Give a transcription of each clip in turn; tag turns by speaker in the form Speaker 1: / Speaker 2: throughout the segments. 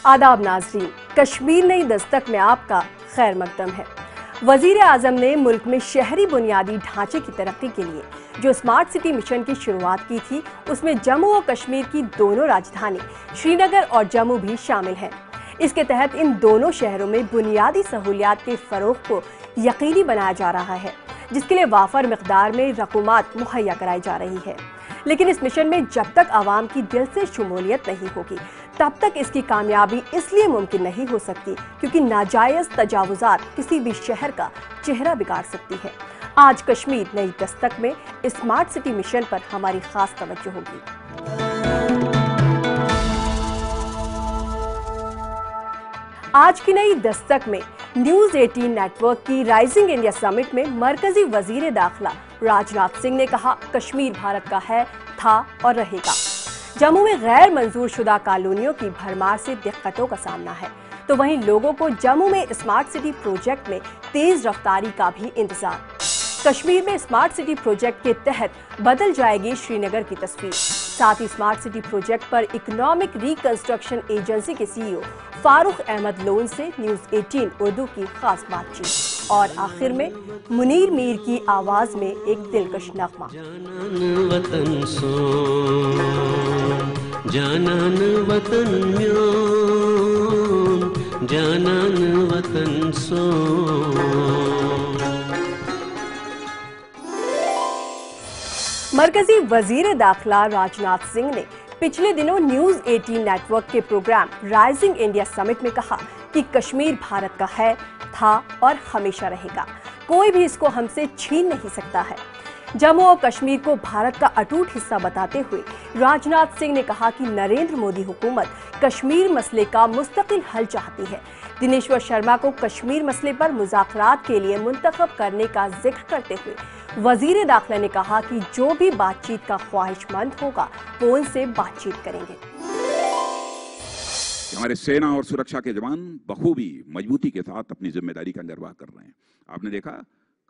Speaker 1: आदाब नाज़रीन, कश्मीर नई दस्तक में आपका खैर मकदम है। वजीर आजम ने मुल्क में शहरी बुनियादी ढांचे की तरक्की के लिए जो स्मार्ट सिटी मिशन की शुरुआत की थी, उसमें जम्मू और कश्मीर की दोनों राजधानी श्रीनगर और जम्मू भी शामिल हैं। इसके तहत इन दोनों शहरों में बुनियादी सहूलियात के फरोग को यकीनी बनाया जा रहा है, जिसके लिए वाफर मिकदार में रकूमात मुहैया कराई जा रही है। लेकिन इस मिशन में जब तक आवाम की दिल से शमूलियत नहीं होगी, तब तक इसकी कामयाबी इसलिए मुमकिन नहीं हो सकती क्योंकि नाजायज तजावुजात किसी भी शहर का चेहरा बिगाड़ सकती है। आज कश्मीर नई दस्तक में स्मार्ट सिटी मिशन पर हमारी खास तवज्जो होगी। आज की नई दस्तक में न्यूज 18 नेटवर्क की राइजिंग इंडिया समिट में मरकजी वजीर दाखिला राजनाथ सिंह ने कहा, कश्मीर भारत का है, था और रहेगा। जम्मू में गैर मंजूर शुदा कॉलोनियों की भरमार से दिक्कतों का सामना है, तो वहीं लोगों को जम्मू में स्मार्ट सिटी प्रोजेक्ट में तेज रफ्तारी का भी इंतजार। कश्मीर में स्मार्ट सिटी प्रोजेक्ट के तहत बदल जाएगी श्रीनगर की तस्वीर। साथ ही स्मार्ट सिटी प्रोजेक्ट पर इकोनॉमिक रिकंस्ट्रक्शन एजेंसी के सीईओ फारूक अहमद लोन से न्यूज 18 उर्दू की खास बातचीत और आखिर में मुनीर मीर की आवाज में एक दिलकश नगमा।
Speaker 2: जानन वतन म्यों, जानन वतन सो।
Speaker 1: मरकजी वजीर दाखिला राजनाथ सिंह ने पिछले दिनों न्यूज 18 नेटवर्क के प्रोग्राम राइजिंग इंडिया समिट में कहा कि कश्मीर भारत का है, था और हमेशा रहेगा। कोई भी इसको हमसे छीन नहीं सकता है। जम्मू और कश्मीर को भारत का अटूट हिस्सा बताते हुए राजनाथ सिंह ने कहा कि नरेंद्र मोदी हुकूमत कश्मीर मसले का मुस्तकिल हल चाहती है। दिनेश्वर शर्मा को कश्मीर मसले पर मुज़ाकरात के लिए मुंतखब करने का जिक्र करते हुए वजीर दाखिला ने कहा कि जो भी बातचीत का ख्वाहिशमंद होगा वो उनसे बातचीत करेंगे।
Speaker 3: हमारे सेना और सुरक्षा के जवान बखूबी मजबूती के साथ अपनी जिम्मेदारी का निर्वाह कर रहे हैं। आपने देखा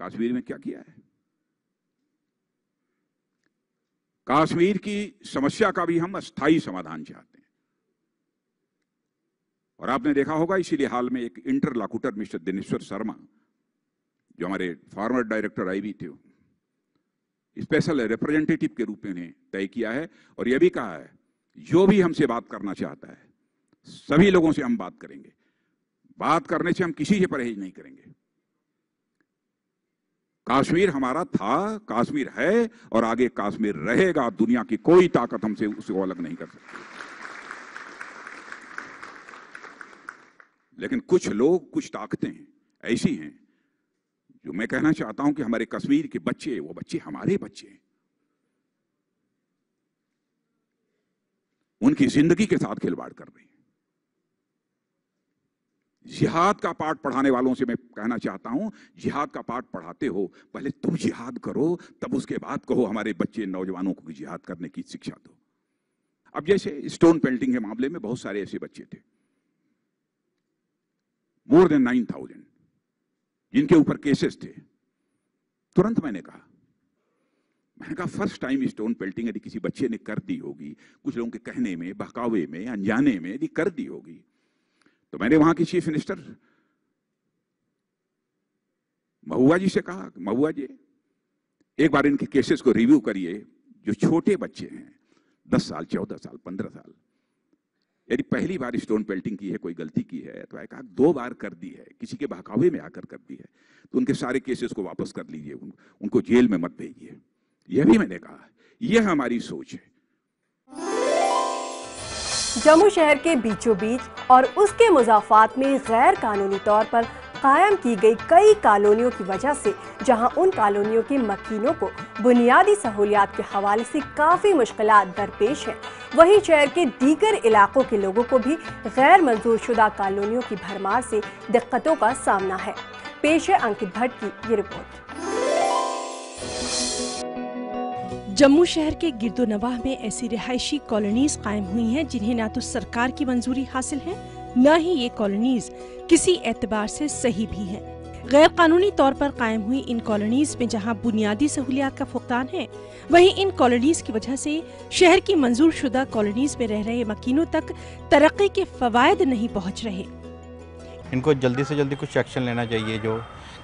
Speaker 3: कश्मीर में क्या किया है। कश्मीर की समस्या का भी हम अस्थायी समाधान चाहते हैं। और आपने देखा होगा इसीलिए हाल में एक इंटरलॉकुटर मिस्टर दिनेश्वर शर्मा, जो हमारे फॉर्मर डायरेक्टर आईबी थे, स्पेशल रिप्रेजेंटेटिव के रूप में उन्हें तय किया है और यह भी कहा है जो भी हमसे बात करना चाहता है सभी लोगों से हम बात करेंगे। बात करने से हम किसी से परहेज नहीं करेंगे। कश्मीर हमारा था, कश्मीर है और आगे कश्मीर रहेगा। दुनिया की कोई ताकत हमसे उसको अलग नहीं कर सकती। लेकिन कुछ लोग, कुछ ताकतें ऐसी हैं जो मैं कहना चाहता हूं कि हमारे कश्मीर के बच्चे, वो बच्चे हमारे बच्चे हैं। उनकी जिंदगी के साथ खिलवाड़ कर रही है। जिहाद का पाठ पढ़ाने वालों से मैं कहना चाहता हूं, जिहाद का पाठ पढ़ाते हो, पहले तुम जिहाद करो, तब उसके बाद कहो हमारे बच्चे नौजवानों को जिहाद करने की शिक्षा दो। अब जैसे स्टोन पेल्टिंग के मामले में बहुत सारे ऐसे बच्चे थे, मोर देन 9,000 जिनके ऊपर केसेस थे। तुरंत मैंने कहा फर्स्ट टाइम स्टोन पेल्टिंग यदि किसी बच्चे ने कर दी होगी, कुछ लोगों के कहने में, बहकावे में, अनजाने में यदि कर दी होगी, तो मैंने वहां के चीफ मिनिस्टर महुआ जी से कहा, महुआ जी एक बार इनके केसेस को रिव्यू करिए। जो छोटे बच्चे हैं 10 साल, 14 साल, 15 साल, यदि पहली बार स्टोन पेल्टिंग की है, कोई गलती की है, तो कहा 2 बार कर दी है, किसी के बहकावे में आकर कर दी है, तो उनके सारे केसेस को वापस कर लीजिए, उनको जेल में मत भेजिए। यह भी मैंने कहा, यह हमारी सोच है।
Speaker 1: जम्मू शहर के बीचों बीच और उसके मुज़ाफ़ात में गैर कानूनी तौर पर कायम की गई कई कॉलोनियों की वजह से जहां उन कॉलोनियों के मकीनों को बुनियादी सहूलियात के हवाले से काफ़ी मुश्किलात दरपेश हैं, वहीं शहर के दीगर इलाकों के लोगों को भी गैर मंजूर शुदा कॉलोनियों की भरमार से दिक्कतों का सामना है। पेश है अंकित भट्ट की ये रिपोर्ट।
Speaker 4: जम्मू शहर के गिरदोनवाह में ऐसी रिहायशी कॉलोनीज कायम हुई हैं जिन्हें न तो सरकार की मंजूरी हासिल है, न ही ये कॉलोनीज किसी एतबार से सही भी हैं। गैर कानूनी तौर पर कायम हुई इन कॉलोनीज में जहां बुनियादी सहूलियात का फुकदान है, वहीं इन कॉलोनीज की वजह से शहर की मंजूर शुदा कॉलोनीज में रह रहे मकीनों तक तरक्की के फवायद नहीं पहुंच रहे।
Speaker 5: इनको जल्दी से जल्दी कुछ एक्शन लेना चाहिए, जो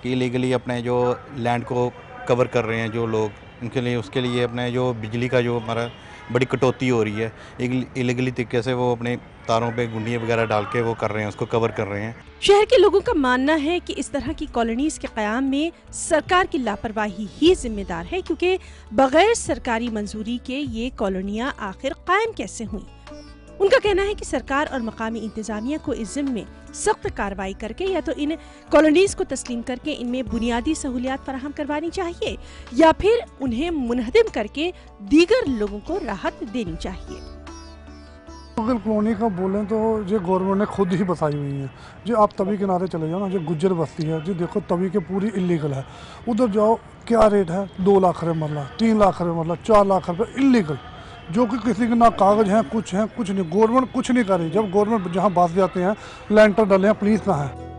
Speaker 5: कि इलीगली अपने जो लैंड को कवर कर रहे हैं जो लोग, उनके लिए उसके लिए अपने जो बिजली का जो हमारा बड़ी कटौती हो रही है, इलीगली तरीके से वो अपने तारों पे गुंडियाँ वगैरह डाल के वो कर रहे हैं, उसको कवर कर रहे हैं।
Speaker 4: शहर के लोगों का मानना है कि इस तरह की कॉलोनीज के क़याम में सरकार की लापरवाही ही जिम्मेदार है, क्योंकि बगैर सरकारी मंजूरी के ये कॉलोनियाँ आखिर कायम कैसे हुई। उनका कहना है कि सरकार और मकामी इंतजामिया को इस ज़िम्मे में सख्त कार्रवाई करके या तो इन कॉलोनीज को तस्लीम करके इनमें बुनियादी सहूलियात फराहम करवानी चाहिए या फिर उन्हें मुनहदम करके दीगर लोगों को राहत देनी चाहिए।
Speaker 6: मुगल कॉलोनी का बोलें तो ये गवर्नमेंट ने खुद ही बताई हुई है। जो आप तवी किनारे चले जाओ ना, जो गुज्जर बस्ती है, जो देखो तवी के पूरी इलीगल है। उधर जाओ क्या रेट है, 2 लाख रुपये मरला, 3 लाख रुपये मरला, 4 लाख रुपये इलीगल, जो कि किसी के ना कागज हैं, कुछ हैं, कुछ नहीं। गवर्नमेंट कुछ नहीं कर रही। जब गवर्नमेंट जहाँ बात जाते हैं लैंटर डाले हैं, पुलिस कहाँ है।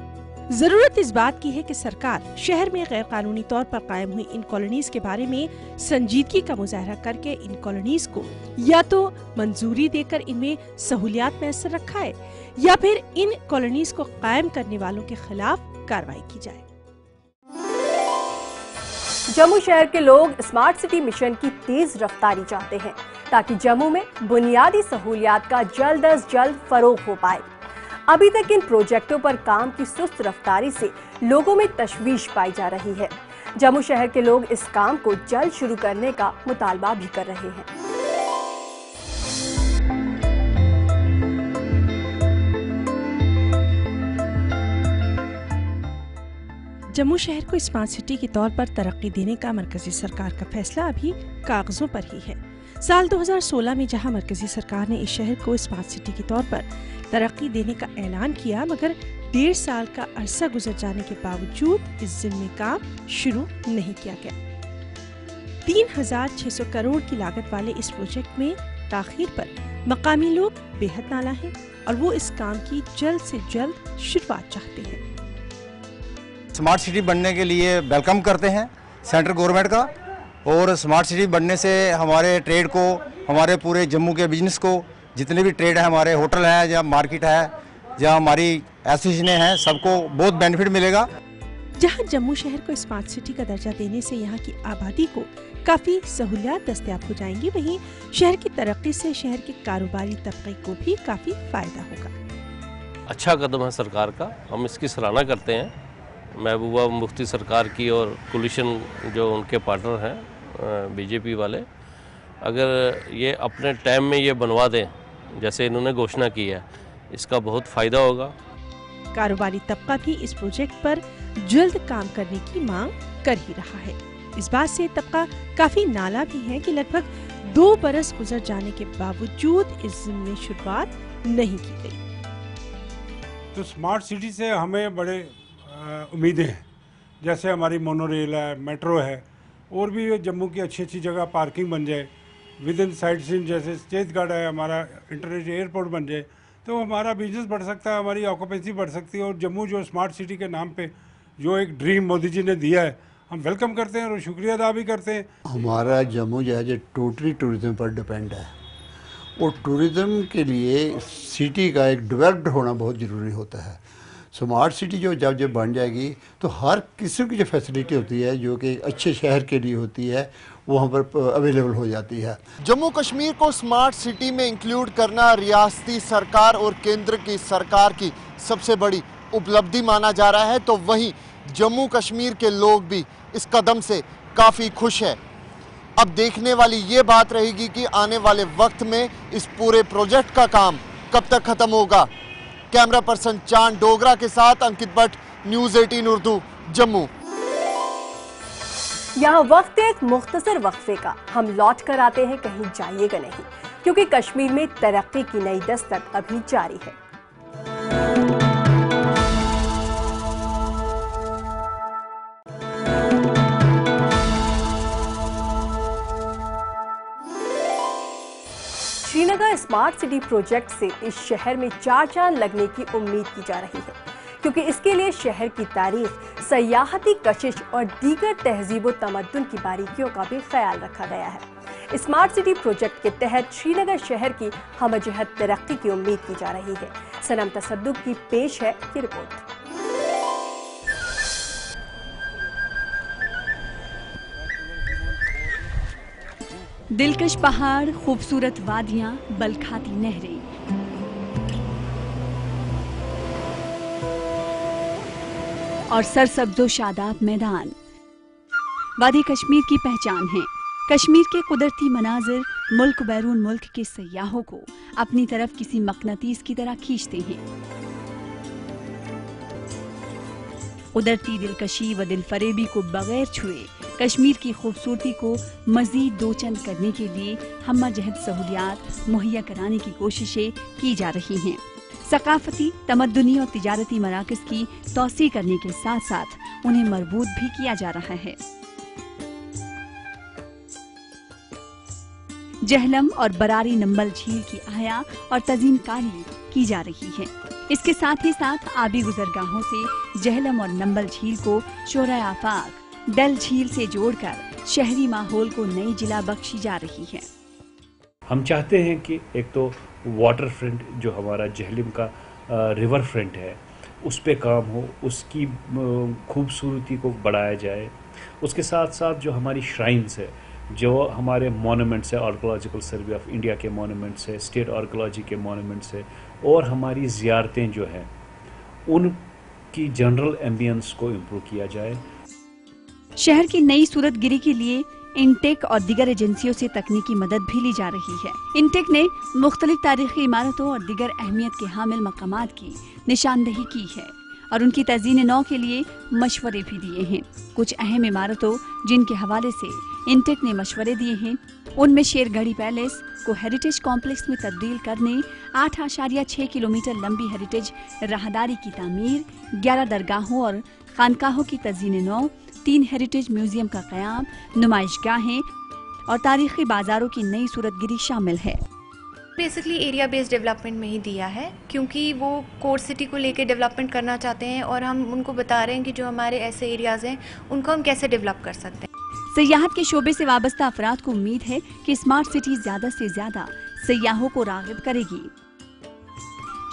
Speaker 4: जरूरत इस बात की है कि सरकार शहर में गैर कानूनी तौर पर कायम हुई इन कॉलोनीज के बारे में संजीदगी का मुजाहरा करके इन कॉलोनीज को या तो मंजूरी देकर इनमें सहूलियात मैसर रखाए या फिर इन कॉलोनीज को कायम करने वालों के खिलाफ कार्रवाई की जाए।
Speaker 1: जम्मू शहर के लोग स्मार्ट सिटी मिशन की तेज रफ्तारी चाहते हैं ताकि जम्मू में बुनियादी सहूलियात का जल्द अज जल्द फरोग हो पाए। अभी तक इन प्रोजेक्टों पर काम की सुस्त रफ्तारी से लोगों में तशवीश पाई जा रही है। जम्मू शहर के लोग इस काम को जल्द शुरू करने का मुतालबा भी कर रहे हैं।
Speaker 4: जम्मू शहर को स्मार्ट सिटी के तौर पर तरक्की देने का मरकजी सरकार का फैसला अभी कागजों पर ही है। साल 2016 में जहां मरकजी सरकार ने इस शहर को स्मार्ट सिटी के तौर पर तरक्की देने का ऐलान किया, मगर 1.5 साल का अरसा गुजर जाने के बावजूद इस जिम्मे काम शुरू नहीं किया गया। 3600 करोड़ की लागत वाले इस प्रोजेक्ट में ताखीर पर मकामी लोग बेहद नाला हैं और वो इस काम की जल्द से जल्द शुरुआत चाहते हैं।
Speaker 5: स्मार्ट सिटी बनने के लिए वेलकम करते हैं सेंट्रल गवर्नमेंट का, और स्मार्ट सिटी बनने से हमारे ट्रेड को, हमारे पूरे जम्मू के बिजनेस को, जितने भी ट्रेड है, हमारे होटल है या मार्केट है या हमारी एसोसिएशनें हैं, सबको बहुत बेनिफिट मिलेगा।
Speaker 4: जहां जम्मू शहर को स्मार्ट सिटी का दर्जा देने से यहां की आबादी को काफी सहूलियात दस्तयाब हो जाएंगी, वहीं शहर की तरक्की से शहर के कारोबारी तबके को भी काफी फायदा होगा।
Speaker 7: अच्छा कदम है सरकार का, हम इसकी सराहना करते हैं। महबूबा मुफ्ती सरकार की और कोलिशन जो उनके पार्टनर हैं बीजेपी वाले, अगर ये अपने टाइम में ये बनवा दें जैसे इन्होंने घोषणा की है, इसका बहुत फ़ायदा होगा।
Speaker 4: कारोबारी तबका भी इस प्रोजेक्ट पर जल्द काम करने की मांग कर ही रहा है। इस बात से तबका काफी नाला भी है कि लगभग 2 बरस गुजर जाने के बावजूद इस जिम्मे शुरुआत नहीं की गई।
Speaker 8: तो स्मार्ट सिटी से हमें बड़े उम्मीदें हैं, जैसे हमारी मोनोरेल है, मेट्रो है, और भी जम्मू की अच्छी अच्छी जगह पार्किंग बन जाए, विद इन साइट सीन जैसे चेतगढ़ है, हमारा इंटरनेशनल एयरपोर्ट बन जाए, तो हमारा बिजनेस बढ़ सकता है, हमारी ऑक्यूपेंसी बढ़ सकती है। और जम्मू जो स्मार्ट सिटी के नाम पे जो एक ड्रीम मोदी जी ने दिया है, हम वेलकम करते हैं और शुक्रिया अदा भी करते हैं।
Speaker 9: हमारा जम्मू जो है जो टोटली टूरिज़्म पर डिपेंड है, और टूरिज़्म के लिए सिटी का एक डेवलप्ड होना बहुत ज़रूरी होता है। स्मार्ट सिटी जो जब बन जाएगी तो हर किस्म की जो फैसिलिटी होती है जो कि अच्छे शहर के लिए होती है वो वहाँ पर अवेलेबल हो जाती है।
Speaker 10: जम्मू कश्मीर को स्मार्ट सिटी में इंक्लूड करना रियासती सरकार और केंद्र की सरकार की सबसे बड़ी उपलब्धि माना जा रहा है, तो वहीं जम्मू कश्मीर के लोग भी इस कदम से काफ़ी खुश है। अब देखने वाली ये बात रहेगी कि आने वाले वक्त में इस पूरे प्रोजेक्ट का काम कब तक खत्म होगा। कैमरा पर्सन चांद डोगरा के साथ अंकित भट्ट, न्यूज़ 18 उर्दू, जम्मू।
Speaker 1: यहाँ वक्त है एक मुख्तसर वक्फे का। हम लौट कर आते हैं, कहीं जाइएगा नहीं, क्योंकि कश्मीर में तरक्की की नई दस्तक अभी जारी है। श्रीनगर स्मार्ट सिटी प्रोजेक्ट से इस शहर में 4 चांद लगने की उम्मीद की जा रही है, क्योंकि इसके लिए शहर की तारीख, सयाहती कशिश और दीगर तहजीब व तमद्दुन की बारीकियों का भी ख्याल रखा गया है। स्मार्ट सिटी प्रोजेक्ट के तहत श्रीनगर शहर की हमजहत तरक्की की उम्मीद की जा रही है। सनम तसद्दुक की पेश है ये रिपोर्ट।
Speaker 11: दिलकश पहाड़, खूबसूरत वादियां, बलखाती नहरें, और सरसब्जो शादाब मैदान वादी कश्मीर की पहचान है। कश्मीर के कुदरती मनाजिर मुल्क बैरून मुल्क के सयाहों को अपनी तरफ किसी मकनतीस की तरह खींचते हैं। उदरती दिलकशी व दिलफरेबी को बगैर छुए कश्मीर की खूबसूरती को मजीद दोचंद करने के लिए हमजहत सहूलियात मुहैया कराने की कोशिशें की जा रही हैं। सकाफती, तमद्दुनी और तिजारती मराकज़ की तौसी करने के साथ साथ उन्हें मरबूत भी किया जा रहा है। जहलम और बरारी नंबल झील की आया और तज़ीमकारी की जा रही है। इसके साथ ही साथ आबी गुजरगाहों से जहलम और नंबल झील को शोरा आफाक डल झील से जोड़कर शहरी माहौल को नई जिला बख्शी जा रही है।
Speaker 12: हम चाहते हैं कि एक तो वाटर फ्रंट जो हमारा जहलम का रिवर फ्रंट है उस पे काम हो, उसकी खूबसूरती को बढ़ाया जाए। उसके साथ साथ जो हमारी श्राइन्स है, जो हमारे मोनूमेंट्स है, आर्कियोलॉजिकल सर्वे ऑफ इंडिया के मोनूमेंट्स है, स्टेट आर्कियोलॉजी के मोनूमेंट्स है, और हमारी ज़ियारतें जो हैं उनकी जनरल एम्बियंस को इम्प्रूव किया जाए।
Speaker 11: शहर की नई सूरतगिरी के लिए इंटेक और दीगर एजेंसियों से तकनीकी मदद भी ली जा रही है। इंटेक ने मुख्तलिफ तारीखी इमारतों और दीगर अहमियत के हामिल मकामात की निशानदही की है और उनकी तज़ीन नौ के लिए मशवरे भी दिए हैं। कुछ अहम इमारतों जिनके हवाले से इंटेक ने मशवरे दिए हैं उनमें शेरगढ़ी पैलेस को हेरिटेज कॉम्प्लेक्स में तब्दील करने, 8.6 किलोमीटर लंबी हेरिटेज राहदारी की तामीर, 11 दरगाहों और खानकाहों की तज़ीन नौ, 3 हेरिटेज म्यूजियम का क़याम, नुमाइशगाहें और तारीखी बाजारों की नई सूरतगिरी शामिल है।
Speaker 13: बेसिकली एरिया बेस्ड डेवलपमेंट में ही दिया है क्योंकि वो कोर सिटी को लेके डेवलपमेंट करना चाहते हैं और हम उनको बता रहे हैं कि जो हमारे ऐसे एरियाज हैं उनको हम कैसे डेवलप कर सकते हैं।
Speaker 11: सयाहत के शोबे से वाबस्ता अफराद को उम्मीद है कि स्मार्ट सिटी ज्यादा से ज्यादा सयाहों को राग़िब करेगी।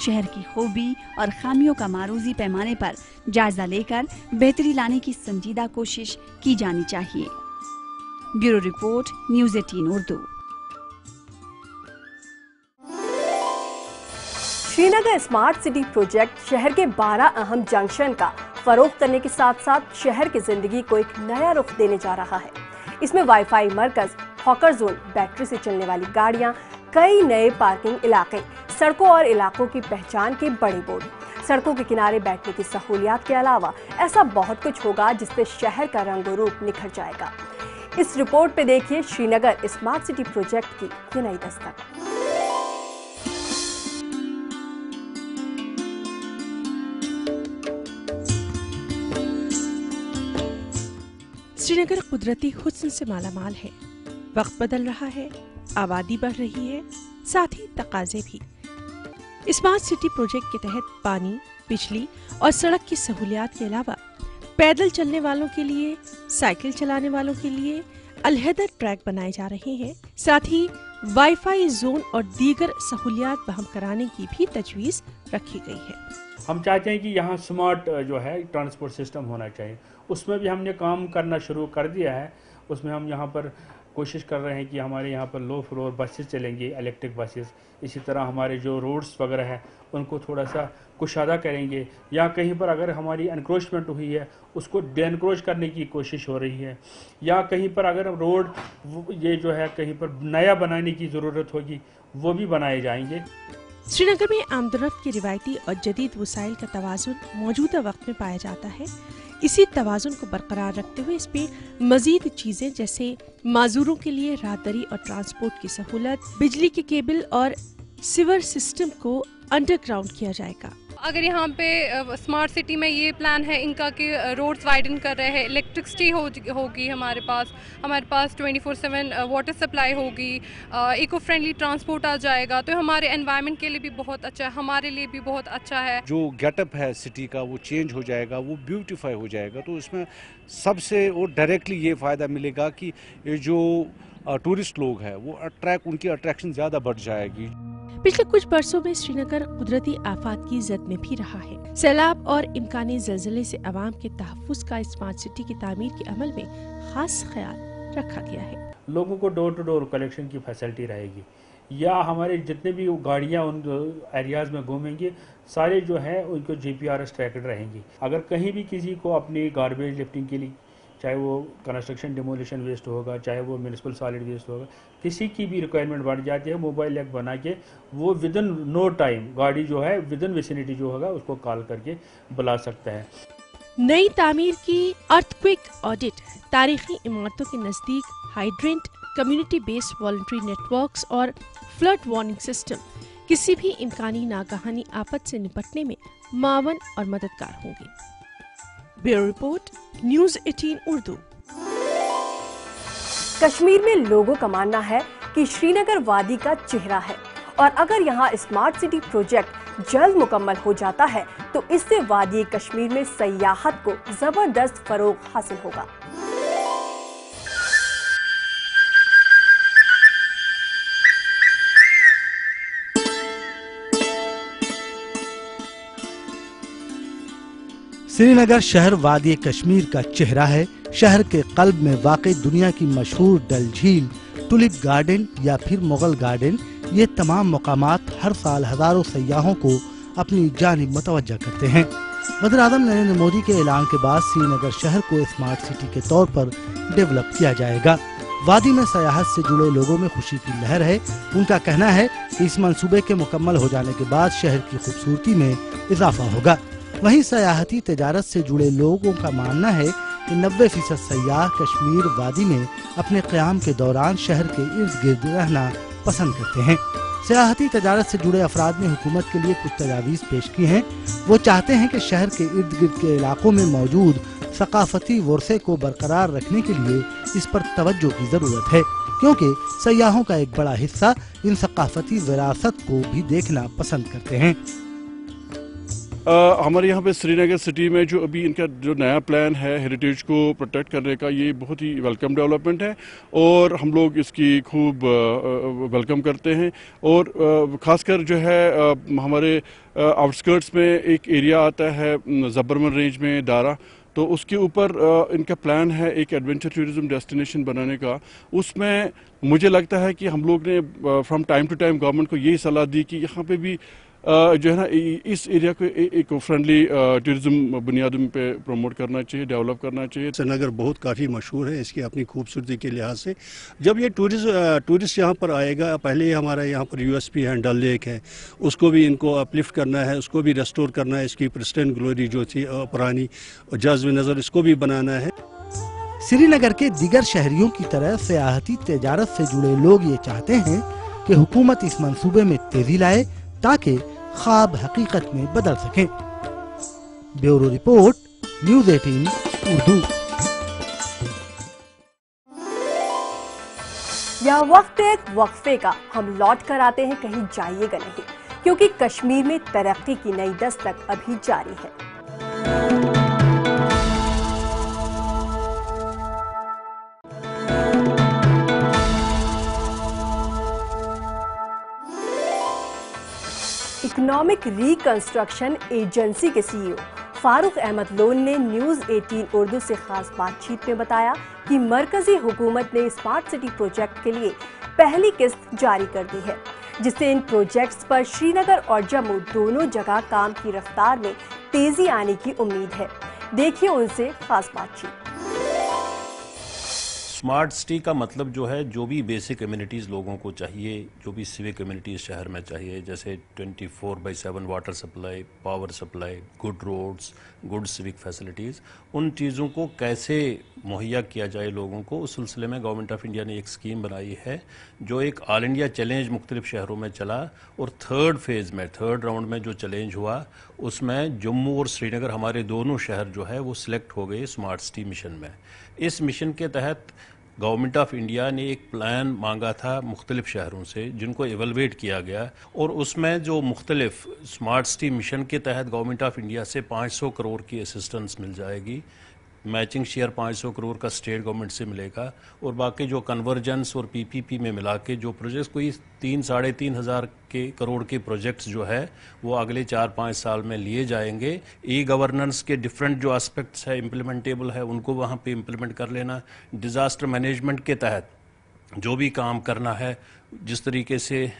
Speaker 11: शहर की खूबी और खामियों का मारूजी पैमाने पर जायजा लेकर बेहतरी लाने की संजीदा कोशिश की जानी चाहिए। Bureau report, news 18 Urdu.
Speaker 1: Srinagar smart city project शहर के 12 अहम जंक्शन का फरोग करने के साथ साथ शहर की जिंदगी को एक नया रुख देने जा रहा है। इसमें वाईफाई मरकज, हॉकर जोन, बैटरी से चलने वाली गाड़ियां, कई नए पार्किंग इलाके, सड़कों और इलाकों की पहचान के बड़े बोर्ड, सड़कों के किनारे बैठने की सहूलियात के अलावा ऐसा बहुत कुछ होगा जिससे शहर का रंग रूप निखर जाएगा। इस रिपोर्ट पे देखिए श्रीनगर स्मार्ट सिटी प्रोजेक्ट की ये नई दस्तक।
Speaker 4: श्रीनगर कुदरती हुस्न से मालामाल है। वक्त बदल रहा है, आबादी बढ़ रही है, साथ ही तकाजे भी। स्मार्ट सिटी प्रोजेक्ट के तहत पानी, बिजली और सड़क की सहूलियात के अलावा पैदल चलने वालों के लिए, साइकिल चलाने वालों के लिए अलहदा ट्रैक बनाए जा रहे हैं। साथ ही वाईफाई जोन और दीगर सहूलियात बहम कराने की भी तजवीज़ रखी गई है।
Speaker 12: हम चाहते हैं कि यहाँ स्मार्ट जो है ट्रांसपोर्ट सिस्टम होना चाहिए, उसमें भी हमने काम करना शुरू कर दिया है। उसमें हम यहाँ पर कोशिश कर रहे हैं कि हमारे यहाँ पर लो फ्लोर बसेस चलेंगी, इलेक्ट्रिक बसेस। इसी तरह हमारे जो रोड्स वगैरह है उनको थोड़ा सा कुशादा करेंगे, या कहीं पर अगर हमारी एनक्रोचमेंट हुई है उसको डीएनक्रोच करने की कोशिश हो रही है, या कहीं पर अगर रोड ये जो है कहीं पर नया बनाने की ज़रूरत होगी वो भी बनाए जाएंगे।
Speaker 4: श्रीनगर में आमदरफ्त की रिवायती और जदीद वसाइल का तवाज़ुन मौजूदा वक्त में पाया जाता है। इसी तवाज़ुन को बरकरार रखते हुए इस पे मजीद चीजें जैसे माजूरों के लिए राहदारी और ट्रांसपोर्ट की सहूलत, बिजली के केबल और सीवर सिस्टम को अंडरग्राउंड किया जाएगा।
Speaker 14: अगर यहाँ पे स्मार्ट सिटी में ये प्लान है इनका कि रोड्स वाइडन कर रहे हैं, इलेक्ट्रिसिटी होगी हमारे पास 24/7 वाटर सप्लाई होगी, इको फ्रेंडली ट्रांसपोर्ट आ जाएगा, तो हमारे एनवायरनमेंट के लिए भी बहुत अच्छा है, हमारे लिए भी बहुत अच्छा है।
Speaker 15: जो गेटअप है सिटी का वो चेंज हो जाएगा, वो ब्यूटीफाई हो जाएगा, तो इसमें सबसे वो डायरेक्टली ये फ़ायदा मिलेगा कि ये जो टूरिस्ट लोग हैं वो उनकी अट्रैक्शन ज़्यादा बढ़ जाएगी।
Speaker 4: पिछले कुछ बरसों में श्रीनगर कुदरती आफात की जद में भी रहा है। सैलाब और इम्कानी ज़लज़ले से आवाम के तहफ़्फ़ुज़ का स्मार्ट सिटी की तामीर के अमल में खास ख्याल रखा गया है।
Speaker 12: लोगों को डोर टू डोर कलेक्शन की फैसिलिटी रहेगी, या हमारे जितने भी गाड़ियाँ उन एरियाज़ में घूमेंगे सारे जो है उनको GPRS ट्रैक्ड रहेंगी। अगर कहीं भी किसी को अपनी गार्बेज लिफ्टिंग के लिए, चाहे वो कंस्ट्रक्शन डिमोलिशन वेस्ट होगा, चाहे वो म्यूनिसिपल सॉलिड वेस्ट होगा, किसी की भी रिक्वायरमेंट बढ़ जाती है, मोबाइल ऐप बना के वो विदिन नो टाइम गाड़ी जो है विदिन विसिनिटी जो होगा उसको कॉल करके बुला सकता है।
Speaker 4: नई तामीर की अर्थक्वेक ऑडिट, तारीखी इमारतों के नज़दीक hydrant, community based voluntary networks और फ्लड वार्निंग सिस्टम किसी भी इम्कानी नागहानी आफत से निपटने में मावन और मददगार होंगे। Bureau report, news 18 Urdu.
Speaker 1: Kashmir में लोगों का मानना है कि श्रीनगर वादी का चेहरा है और अगर यहाँ स्मार्ट सिटी प्रोजेक्ट जल्द मुकम्मल हो जाता है तो इससे वादी कश्मीर में सयाहत को जबरदस्त फरोग हासिल होगा।
Speaker 16: श्रीनगर शहर वादी कश्मीर का चेहरा है। शहर के कल्ब में वाक़ई दुनिया की मशहूर डल झील, टुलिप गार्डन या फिर मुगल गार्डन, ये तमाम मकामात हर साल हजारों सयाहों को अपनी जानिब मुतवज्जा करते हैं। वज़ीर-ए-आज़म नरेंद्र मोदी के ऐलान के बाद श्रीनगर शहर को स्मार्ट सिटी के तौर पर डेवलप किया जाएगा। वादी में सयाहत से जुड़े लोगों में खुशी की लहर है। उनका कहना है कि इस मंसूबे के मुकम्मल हो जाने के बाद शहर की खूबसूरती में इजाफा होगा। वहीं सयाहती तजारत से जुड़े लोगों का मानना है कि 90% सयाह कश्मीर वादी में अपने क़याम के दौरान शहर के इर्द गिर्द रहना पसंद करते हैं। सयाहती तजारत से जुड़े अफराद ने हुकूमत के लिए कुछ तजावीज़ पेश की हैं। वो चाहते हैं कि शहर के इर्द गिर्द के इलाकों में मौजूद सकाफती वर्से को बरकरार रखने के लिए इस पर तवज्जो की ज़रूरत है, क्योंकि सयाहों का एक बड़ा हिस्सा इन सकाफती विरासत को भी देखना पसंद करते हैं।
Speaker 17: हमारे यहाँ पे श्रीनगर सिटी में जो अभी इनका जो नया प्लान है हेरिटेज को प्रोटेक्ट करने का, ये बहुत ही वेलकम डेवलपमेंट है और हम लोग इसकी खूब वेलकम करते हैं। और ख़ासकर जो है हमारे आउटस्कर्ट्स में एक एरिया आता है ज़बरमन रेंज में दारा, तो उसके ऊपर इनका प्लान है एक एडवेंचर टूरिज्म डेस्टिनेशन बनाने का। उसमें मुझे लगता है कि हम लोग ने from time to time government को यही सलाह दी कि यहाँ पे भी जो है ना इस एरिया को इको फ्रेंडली टूरिज्म बुनियादों पे प्रमोट करना चाहिए, डेवलप करना चाहिए।
Speaker 18: श्रीनगर बहुत काफ़ी मशहूर है इसकी अपनी खूबसूरती के लिहाज से। जब ये टूरिस्ट यहाँ पर आएगा, पहले हमारा यहाँ पर USP है, डल लेक है, उसको भी इनको अपलिफ्ट करना है, उसको भी रेस्टोर करना है, इसकी प्रिस्टीन ग्लोरी जो थी पुरानी जज्ब नज़र, इसको भी बनाना है।
Speaker 16: श्रीनगर के दीगर शहरियों की तरह सयाहती तजारत से जुड़े लोग ये चाहते हैं कि हुकूमत इस मंसूबे में तेजी लाए ताकि ख्वाब हकीकत में बदल सकें। Bureau report, news 18 Urdu.
Speaker 1: यह वक्त है एक वक्फे का, हम लौट कर आते हैं, कहीं जाइएगा नहीं, क्योंकि कश्मीर में तरक्की की नई दस्तक अभी जारी है। इकोनॉमिक रिकंस्ट्रक्शन एजेंसी के CEO फारूक अहमद लोन ने न्यूज़ 18 उर्दू से खास बातचीत में बताया कि मरकजी हुकूमत ने स्मार्ट सिटी प्रोजेक्ट के लिए पहली किस्त जारी कर दी है, जिससे इन प्रोजेक्ट्स पर श्रीनगर और जम्मू दोनों जगह काम की रफ्तार में तेजी आने की उम्मीद है। देखिए उनसे खास बातचीत।
Speaker 19: स्मार्ट सिटी का मतलब जो है, जो भी बेसिक कम्युनिटीज़ लोगों को चाहिए, जो भी सिविक कम्युनिटीज़ शहर में चाहिए, जैसे 24/7 water supply, power supply, good roads, good civic facilities, उन चीज़ों को कैसे मुहैया किया जाए लोगों को, उस सिलसिले में गवर्नमेंट ऑफ इंडिया ने एक स्कीम बनाई है जो एक ऑल इंडिया चैलेंज मुख्तलिफ शहरों में चला, और थर्ड राउंड में जो चैलेंज हुआ उसमें जम्मू और श्रीनगर हमारे दोनों शहर जो है वो सिलेक्ट हो गए स्मार्ट सिटी मिशन में। इस मिशन के तहत गवर्नमेंट ऑफ इंडिया ने एक प्लान मांगा था मुख्तलिफ शहरों से, जिनको एवेलुएट किया गया, और उसमें जो मुख्तलिफ स्मार्ट सिटी मिशन के तहत गवर्नमेंट ऑफ इंडिया से 500 करोड़ की असिस्टेंस मिल जाएगी। मैचिंग शेयर 500 करोड़ का स्टेट गवर्नमेंट से मिलेगा, और बाकी जो कन्वर्जेंस और पीपीपी में मिला के जो प्रोजेक्ट्स, कोई 3-3.5 हज़ार करोड़ के प्रोजेक्ट्स जो है वो अगले 4-5 साल में लिए जाएंगे। ई गवर्नेंस के डिफरेंट जो एस्पेक्ट्स है इम्प्लीमेंटेबल है उनको वहाँ पे इम्प्लीमेंट कर लेना। डिज़ास्टर मैनेजमेंट के तहत जो भी काम करना है, जिस तरीके से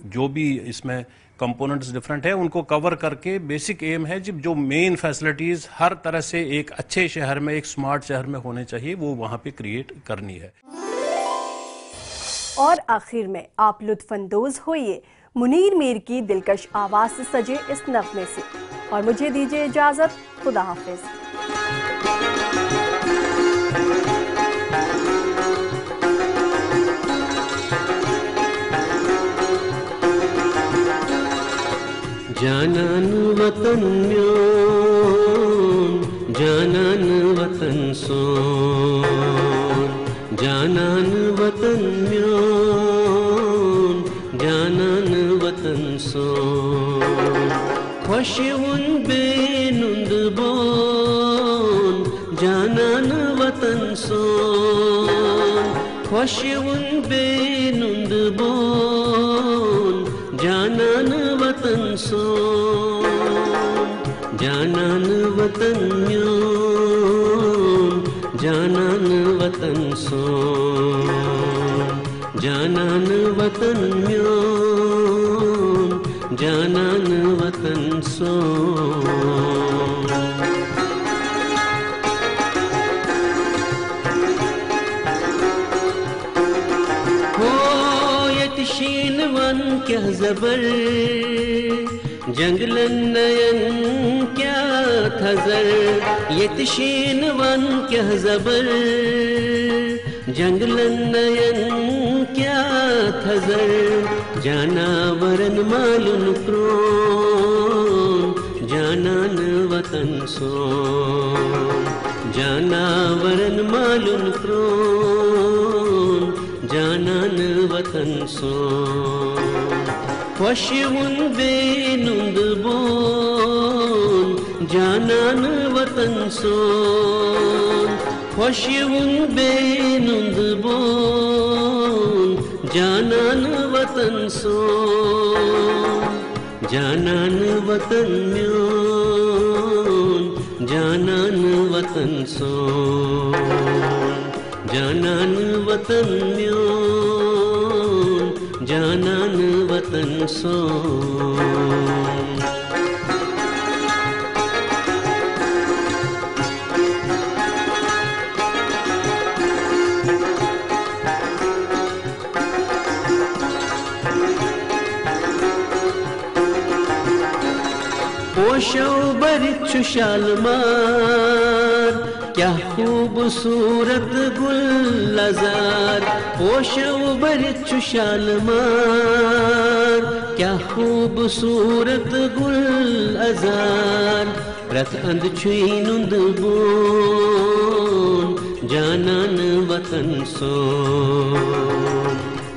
Speaker 19: जो भी इसमें कंपोनेंट्स डिफरेंट है उनको कवर करके, बेसिक एम है जब जो मेन फैसिलिटीज़ हर तरह से एक अच्छे शहर में, एक स्मार्ट शहर में होने चाहिए, वो वहाँ पे क्रिएट करनी है।
Speaker 1: और आखिर में आप लुत्फानंदोज होइए मुनीर मीर की दिलकश आवाज से सजे इस नग़्मे से, और मुझे दीजिए इजाजत। खुदा हाफिज।
Speaker 2: जानन वतन म्योन, जानन वतन सोन, जानन वतन म्योन, जानन वतन सोन, खुशवुन बेनुंद बोन, जानन वतन सोन, खुशवुन बेनुंद बोन, जानन वतन सोन, जानन वतन म्योन, जानन वतन सोन, जानन वतन म्योन, जानन वतन सोन। शीनवन क्या जबर, जंगलन नयन क्या थजर, ये तशीनवन क्या जबर, जंगलन नयन क्या थजर, जानावरन मालून क्रोन, जानन वतन सोन, जानावरन मालून क्रोन, जानन वतन सोन, खुशवुन बेनुंद बोन, जानन वतन सोन, खुशवुन बेनुंद बोन, जानन वतन सोन, जानन वतन म्योन, जानन वतन सोन, जानन वतन म्योन, जानन वतन सोन। पोशो बरिच शालमार, क्या खूबसूरत गुलजार, पोशो बरिच शालमार, क्या खूबसूरत गुलजार, रथ अंद छुईनुंद बोन, जानन वतन सोन,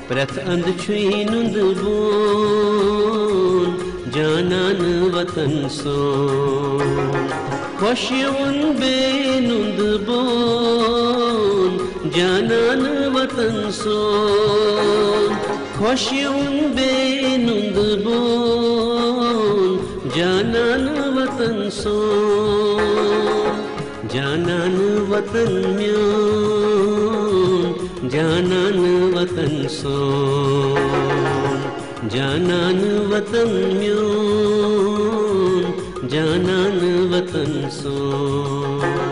Speaker 2: प्रथ अंद छुईनुंद बोन, जानन वतन सोन, खुशवुन बेनुंद बोन, जानन वतन सोन, खुशवुन बेनुंद बोन, जानन वतन सोन, जानन वतन म्योन, जानन वतन सोन, जानन वतन म्योन, जानन वतन सोन।